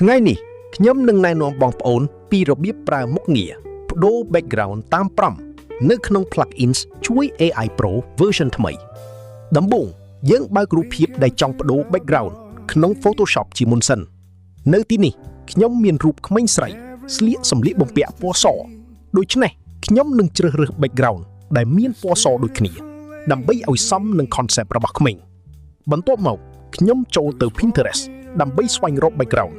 ថ្ងៃនេះខ្ញុំនឹងណែនាំបងប្អូនពីរបៀបប្រើមុខងារបដូរ background តាមប្រំនៅក្នុង plugins ជួយ AI Pro version ថ្មីដំបូងយើងបើករូបភាពដែលចង់បដូរ background ក្នុង Photoshop ជាមុនសិននៅទីនេះខ្ញុំមានរូបក្មេងស្រីស្លៀកសម្លៀកបំពាក់ពណ៌សដូច្នេះខ្ញុំនឹងជ្រើសរើស background ដែលមានពណ៌សដូចគ្នាដើម្បីឲ្យសមនឹង concept របស់ក្មេងបន្ទាប់មកខ្ញុំចូលទៅ Pinterest ដើម្បីស្វែងរក background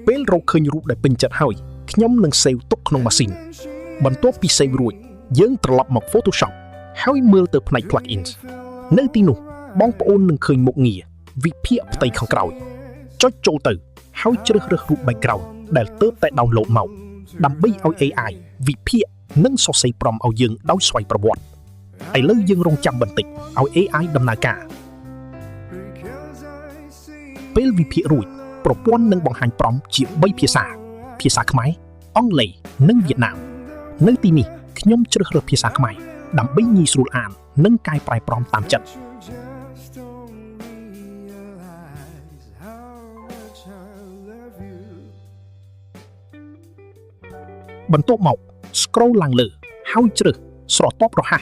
ពេលរកឃើញរូបដែលពេញចិត្តហើយខ្ញុំនឹង save ទុកក្នុងម៉ាស៊ីនបន្ទាប់ពី save រួចយើងត្រឡប់មក Photoshop ហើយមើលទៅផ្នែក plugins នៅទីនោះបងប្អូននឹងឃើញមុខងារវិភាគផ្ទៃខាងក្រោយចុចចូលទៅហើយជ្រើសរើសរូប background ដែលទើបតែ download មកដើម្បីឲ្យ AI វិភាគនិងសរសេរប្រំឲ្យយើងដោយស្វ័យប្រវត្តិឥឡូវយើងរងចាំបន្តិចឲ្យ AI ដំណើរការពេលវិភាគរួចប្រព័ន្ធនឹងបង្ហាញប្រំជា3ភាសាខ្មែរអង់គ្លេសនិងវៀតណាមនៅទីនេះខ្ញុំជ្រើសរើសភាសាខ្មែរដើម្បីងាយស្រួលអាននិងកែប្រែប្រំតាមចិត្តបន្ទាប់មក scroll ឡើងលើហើយជ្រើសស្រទាប់រហ័ស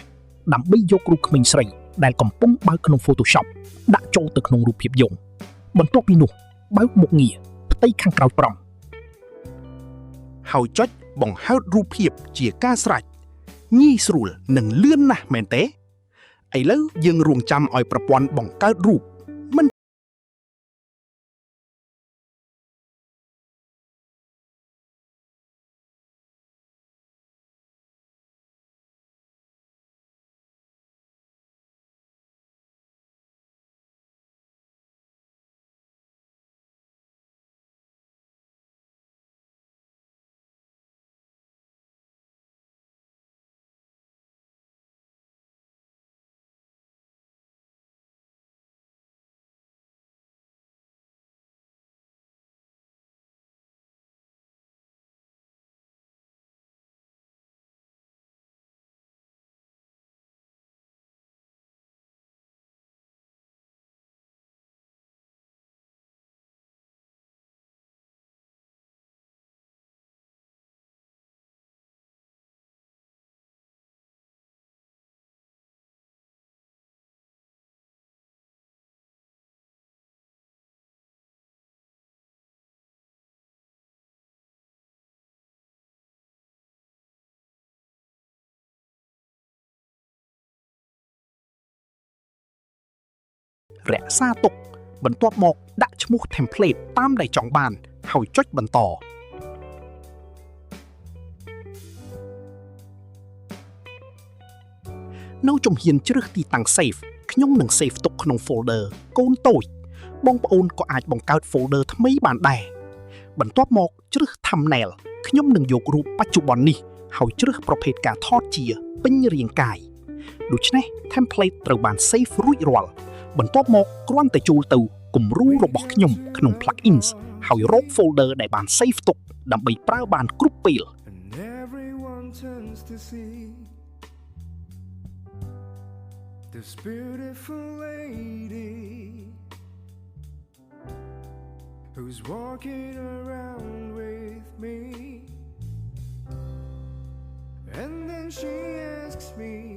ដើម្បីយករូបក្មេងស្រីដែលកំពុងបើកក្នុង Photoshop ដាក់ចូលទៅក្នុងរូបភាពយន្តបន្ទាប់ពីនោះបើកមុខងារផ្ទៃខាងក្រោយប្រំហើយចុចបង្ហើតរូបភាពជាការស្រេចងាយស្រួលនិងលឿនណាស់មែនទេឥឡូវយើងរងចាំឲ្យប្រព័ន្ធបង្កើតរូបមិនរក្សាទុកបន្ទាប់មកដាក់ឈ្មោះ template តាមដែលចង់បានហើយចុចបន្តនៅជំហានជ្រើសទីតាំង save ខ្ញុំនឹង save ទុកក្នុង folder កូនតូចបងប្អូនក៏អាចបង្កើត folder ថ្មីបានដែរបន្ទាប់មកជ្រើស thumbnail ខ្ញុំនឹងយករូបបច្ចុប្បន្ននេះហើយជ្រើសប្រភេទការថតជាពេញរាងកាយដូច្នេះ template ត្រូវបាន save រួចរាល់បន្ទាប់មកគ្រាន់តែចូលទៅគំរូរបស់ខ្ញុំក្នុង plugins ហើយរក folder ដែលបាន save ទុកដើម្បីប្រើបានគ្រប់ពេល This beautiful lady who's walking around with me, and then she asks me